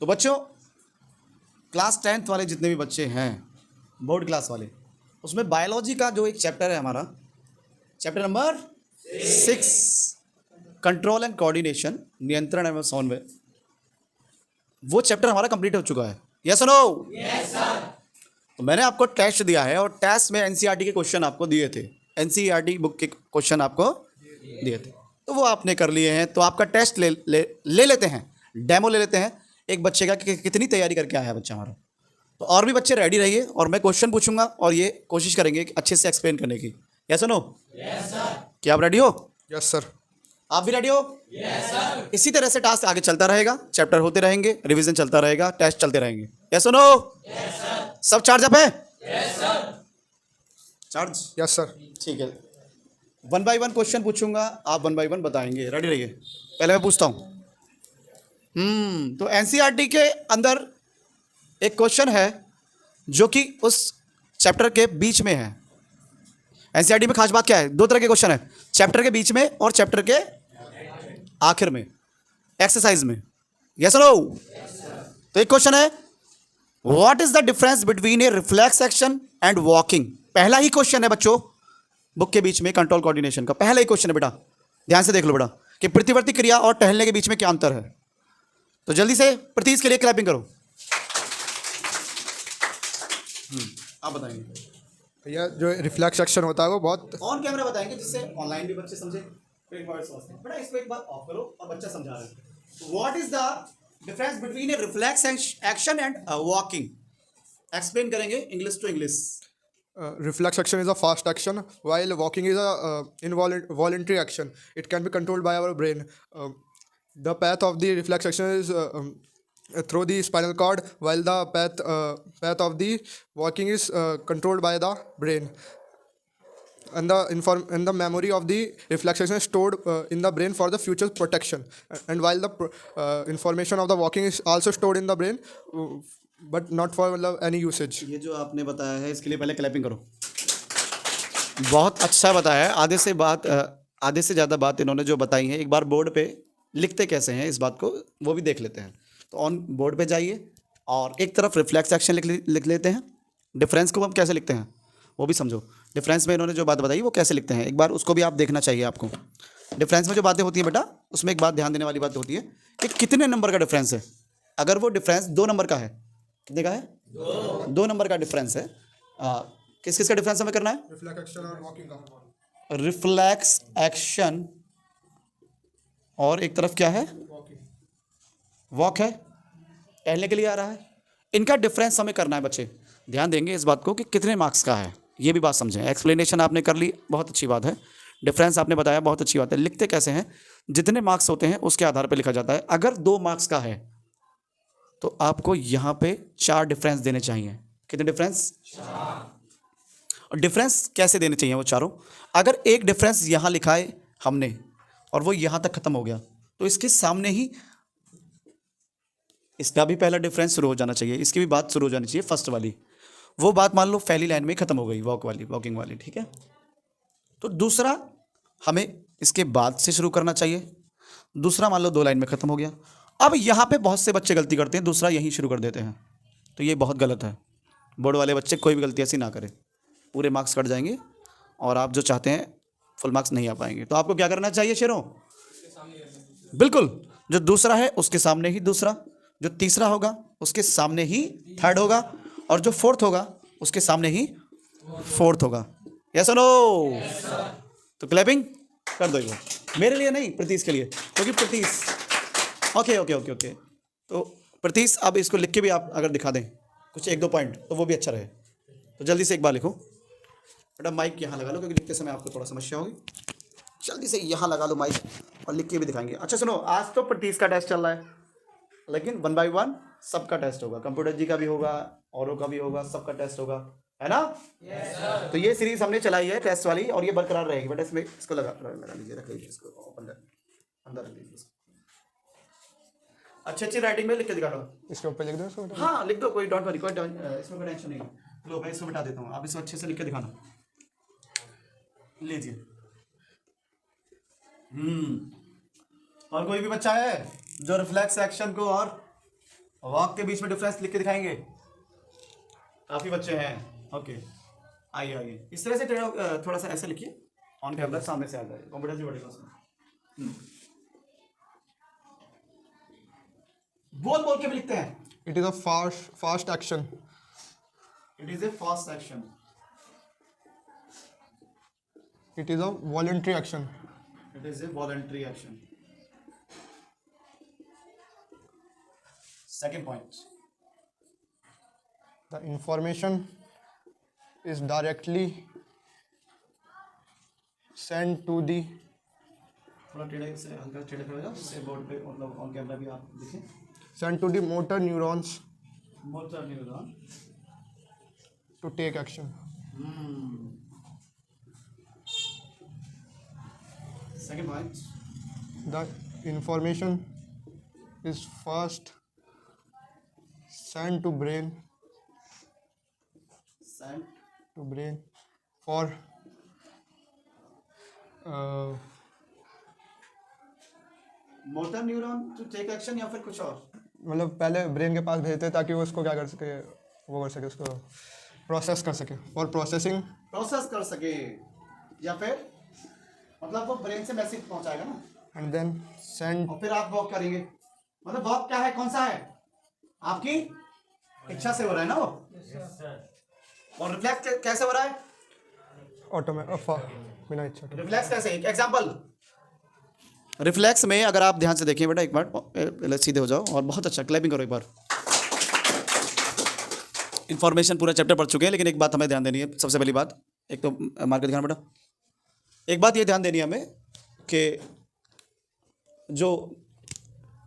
तो बच्चों class 10th वाले जितने भी बच्चे हैं बोर्ड क्लास वाले, उसमें बायोलॉजी का जो एक चैप्टर है हमारा, chapter number 6, control and coordination, नियंत्रण एवं समन्वय, वो चैप्टर हमारा कंप्लीट हो चुका है। यस और नो? Yes sir. तो मैंने आपको टेस्ट दिया है और टेस्ट में एनसीईआरटी के क्वेश्चन आपको दिए थे, एनसीईआरटी बुक के क्वेश्चन आपको दिए थे, तो वो आपने कर लिए हैं। तो आपका टेस्ट ले लेते हैं, डेमो ले लेते हैं एक बच्चे का कि कितनी तैयारी करके आया है बच्चा हमारा। तो और भी बच्चे रेडी रहिए और मैं क्वेश्चन पूछूंगा और ये कोशिश करेंगे कि अच्छे से एक्सप्लेन करने की। यस और नो? Yes sir. क्या आप रेडी हो? Yes sir. आप भी रेडी हो? Yes sir. इसी तरह से टास्क आगे चलता रहेगा, चैप्टर होते रहेंगे, रिवीजन चलता रहेगा, टेस्ट चलते रहेंगे। यस और नो? Yes sir. सब चार्ज अप है? Yes sir. Charge? Yes sir. ठीक है, 1 बाय 1 क्वेश्चन पूछूंगा, आप 1 बाय 1 बताएंगे। रेडी रहिए। पहले मैं पूछता हूँ। तो एनसीईआरटी के अंदर एक क्वेश्चन है जो कि उस चैप्टर के बीच में है। एनसीईआरटी में खास बात क्या है? 2 तरह के क्वेश्चन है, चैप्टर के बीच में और चैप्टर के आखिर में, एक्सरसाइज में। यस और नो? तो एक क्वेश्चन है, what is the difference between a reflex action and walking. पहला ही क्वेश्चन है बच्चों बुक के बीच में, कंट्रोल कोऑर्डिनेशन का पहला ही क्वेश्चन है बेटा। ध्यान से देख लो बेटा कि प्रतिवर्ती क्रिया और टहलने के बीच में क्या अंतर है। तो जल्दी से प्रतीश के लिए क्लैपिंग करो। आप बताएंगे भैया जो रिफ्लेक्स एक्शन होता है वो बहुत ऑन कैमरा बताएंगे जिससे ऑनलाइन भी बच्चे समझे। एक बार समझते हैं बेटा, इसको एक बार ऑफ करो और बच्चा समझा रहा है। What is the difference between a reflex action and walking. Explain करेंगे English to English. reflex action is a fast action while walking is a voluntary action. It can be controlled by our brain. The path of the reflex action is through the spinal cord, while the path of the walking is controlled by the brain. And the memory of the reflex action is stored in the brain for the future protection. And while the information of the walking is also stored in the brain, but not for any usage. ये जो आपने बताया है इसके लिए पहले clapping करो। बहुत अच्छा बताया है। आधे से ज़्यादा बात इन्होंने जो बताई है, एक बार बोर्ड पे लिखते कैसे हैं इस बात को वो भी देख लेते हैं। तो ऑन बोर्ड पे जाइए और एक तरफ रिफ्लेक्स एक्शन लिख लेते हैं। डिफरेंस को हम कैसे लिखते हैं वो भी समझो। डिफरेंस में इन्होंने जो बात बताई वो कैसे लिखते हैं, एक बार उसको भी आप देखना चाहिए आपको। डिफरेंस में जो बातें होती हैं बेटा, उसमें एक बात ध्यान देने वाली बात होती है कि कितने नंबर का डिफरेंस है। अगर वो डिफरेंस 2 नंबर का है, कितने का है? 2 नंबर का डिफरेंस है। किस किस का डिफरेंस हमें करना है? रिफ्लेक्स एक्शन और वॉकिंग का। रिफ्लेक्स एक्शन और एक तरफ क्या है? वॉक है, टहलने के लिए आ रहा है। इनका डिफरेंस हमें करना है बच्चे। ध्यान देंगे इस बात को कि कितने मार्क्स का है, ये भी बात समझें। एक्सप्लेनेशन आपने कर ली, बहुत अच्छी बात है। डिफरेंस आपने बताया, बहुत अच्छी बात है। लिखते कैसे हैं? जितने मार्क्स होते हैं उसके आधार पर लिखा जाता है। अगर 2 मार्क्स का है तो आपको यहाँ पे 4 डिफरेंस देने चाहिए। कितने डिफरेंस? 4। और डिफरेंस कैसे देने चाहिए वो चारों? अगर एक डिफरेंस यहाँ लिखा है हमने और वो यहाँ तक खत्म हो गया तो इसके सामने ही इसका भी पहला डिफरेंस शुरू हो जाना चाहिए, इसकी भी बात शुरू हो जानी चाहिए फर्स्ट वाली। वो बात मान लो पहली लाइन में खत्म हो गई, वॉकिंग वाली, ठीक है। तो दूसरा हमें इसके बाद से शुरू करना चाहिए। दूसरा मान लो 2 लाइन में खत्म हो गया। अब यहाँ पे बहुत से बच्चे गलती करते हैं, दूसरा यहीं शुरू कर देते हैं, तो ये बहुत गलत है। बोर्ड वाले बच्चे कोई भी गलती ऐसी ना करें, पूरे मार्क्स कट जाएंगे और आप जो चाहते हैं फुल मार्क्स नहीं आ पाएंगे। तो आपको क्या करना चाहिए शेरों? बिल्कुल, जो दूसरा है उसके सामने ही दूसरा, जो तीसरा होगा उसके सामने ही थर्ड होगा, और जो फोर्थ होगा उसके सामने ही फोर्थ होगा। यस और नो? तो क्लैपिंग कर दो, मेरे लिए नहीं, प्रतीश के लिए, क्योंकि प्रतीश ओके। तो प्रतीश अब इसको लिख के भी आप अगर दिखा दें कुछ 1-2 पॉइंट तो वो भी अच्छा रहे। तो जल्दी से एक बार लिखो बेटा। माइक यहाँ लगा लो क्योंकि लिखते समय आपको थोड़ा समस्या होगी। जल्दी से यहाँ लगा लो माइक और लिख के भी दिखाएंगे। अच्छा सुनो, आज तो प्रतीश का टेस्ट चल रहा है, लेकिन 1 बाय 1 सबका टेस्ट होगा। कंप्यूटर जी का भी होगा, औरों का भी होगा, सबका टेस्ट होगा, है ना? yes, sir. तो ये सीरीज हमने चलाई है टेस्ट वाली और ये बरकरार रहेगी बेटा। इसमें इसको लगा लीजिए, रख लीजिए इसको अंदर रख लीजिए। अच्छी राइटिंग में लिख के दिखा दो। इसके ऊपर लिख दो इसको? हाँ लिख दो, कोई डोंट वरी, इसमें कोई टेंशन नहीं है। लो मैं इसको बिठा देता हूँ, आप इसको अच्छे से लिख के दिखाना। लीजिए। और कोई भी बच्चा है जो रिफ्लेक्स एक्शन को और वॉक के बीच में डिफरेंस लिख के दिखाएंगे? काफी बच्चे हैं। ओके, आइए आइए, इस तरह से थोड़ा सा ऐसे लिखिए, ऑन कैमरा सामने से आ जाए, कॉन्फिडेंस भी बढ़ेगा उसमें। बोल बोल के भी लिखते हैं। It is a fast action. It is a fast action. It is a voluntary action. It is a voluntary action. Second point, The information is directly sent to the थोड़ा टेढ़े से, हल्का टेढ़े खड़े हो जाओ, जिससे बोर्ड पे मतलब ऑन कैमरा भी आप दिखें। motor neurons motor neuron to take action. Second point, The information is first sent to brain send for motor neuron to take action, या फिर कुछ और? मतलब पहले ब्रेन के पास भेजते हैं ताकि वो उसको क्या कर सके, वो कर सके, उसको प्रोसेस कर सके, और प्रोसेसिंग प्रोसेस कर सके, या फिर मतलब वो ब्रेन से मैसेज पहुंचाएगा ना, एंड देन सेंड। और फिर आप वॉक करेंगे। मतलब वॉक क्या है, कौन सा है? आपकी इच्छा से हो रहा है ना वो। और रिफ्लेक्स कैसे हो रहा है? बिना इच्छा के। रिफ्लेक्स कैसे? एक एग्जांपल, रिफ्लेक्स में अगर आप ध्यान से देखिए बेटा, एक बार पहले सीधे हो जाओ, और बहुत अच्छा क्लैपिंग करो एक बार। इन्फॉर्मेशन पूरा चैप्टर पढ़ चुके हैं, लेकिन एक बात हमें ध्यान देनी है। सबसे पहली बात, एक तो मार के दिखाना बेटा, एक बात ये ध्यान देनी है हमें कि जो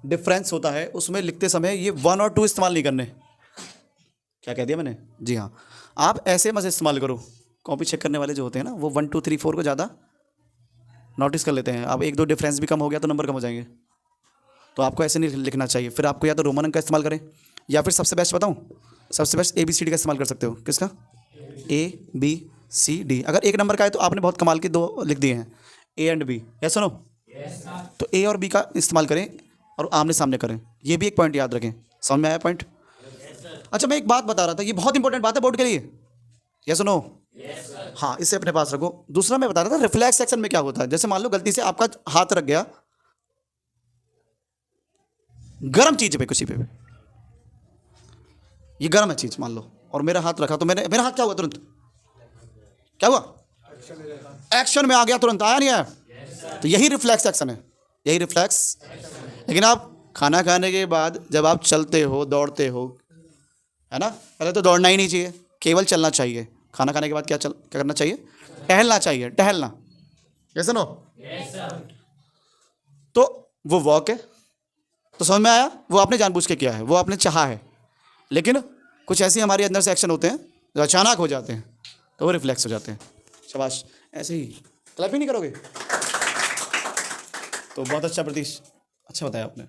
डिफरेंस होता है उसमें लिखते समय ये 1 और 2 इस्तेमाल नहीं करने। क्या कह दिया मैंने? जी हाँ, आप ऐसे मत इस्तेमाल करो। कॉपी चेक करने वाले जो होते हैं ना, वो 1 2 3 4 को ज़्यादा नोटिस कर लेते हैं। अब 1 2 डिफरेंस भी कम हो गया तो नंबर कम हो जाएंगे, तो आपको ऐसे नहीं लिखना चाहिए। फिर आपको या तो रोमन अंक का इस्तेमाल करें, या फिर सबसे बेस्ट बताऊं, सबसे बेस्ट ABCD का इस्तेमाल कर सकते हो। किसका? ABCD। अगर 1 नंबर का है तो आपने बहुत कमाल के 2 लिख दिए हैं, A एंड B। या सुनो, तो A और B का इस्तेमाल करें और आमने सामने करें। ये भी एक पॉइंट याद रखें। समझ में आया पॉइंट? अच्छा, मैं एक बात बता रहा था, ये बहुत इंपॉर्टेंट बात है बोर्ड के लिए। या सुनो, हाँ, इसे अपने पास रखो। दूसरा मैं बता रहा था, रिफ्लेक्स एक्शन में क्या होता है। जैसे मान लो गलती से आपका हाथ रख गया गर्म चीज पे, किसी पे भी, ये गर्म है चीज मान लो, और मेरा हाथ रखा, तो मेरा हाथ क्या हुआ? तुरंत क्या हुआ? एक्शन में आ गया, तुरंत आया नहीं आया? तो यही रिफ्लेक्स एक्शन है, यही रिफ्लेक्स। लेकिन आप खाना खाने के बाद जब आप चलते हो, दौड़ते हो, है ना, पहले तो दौड़ना ही नहीं चाहिए, केवल चलना चाहिए। खाना खाने के बाद क्या करना चाहिए? टहलना चाहिए, टहलना। Yes no? तो वो वॉक है, तो समझ में आया? वो आपने जानबूझ के किया है, वो आपने चाहा है। लेकिन कुछ ऐसे हमारे अंदर से एक्शन होते हैं जो अचानक हो जाते हैं, तो वो रिफ्लेक्स हो जाते हैं। शाबाश, ऐसे ही क्लैप ही नहीं करोगे? तो बहुत अच्छा प्रतीश, अच्छा बताया आपने।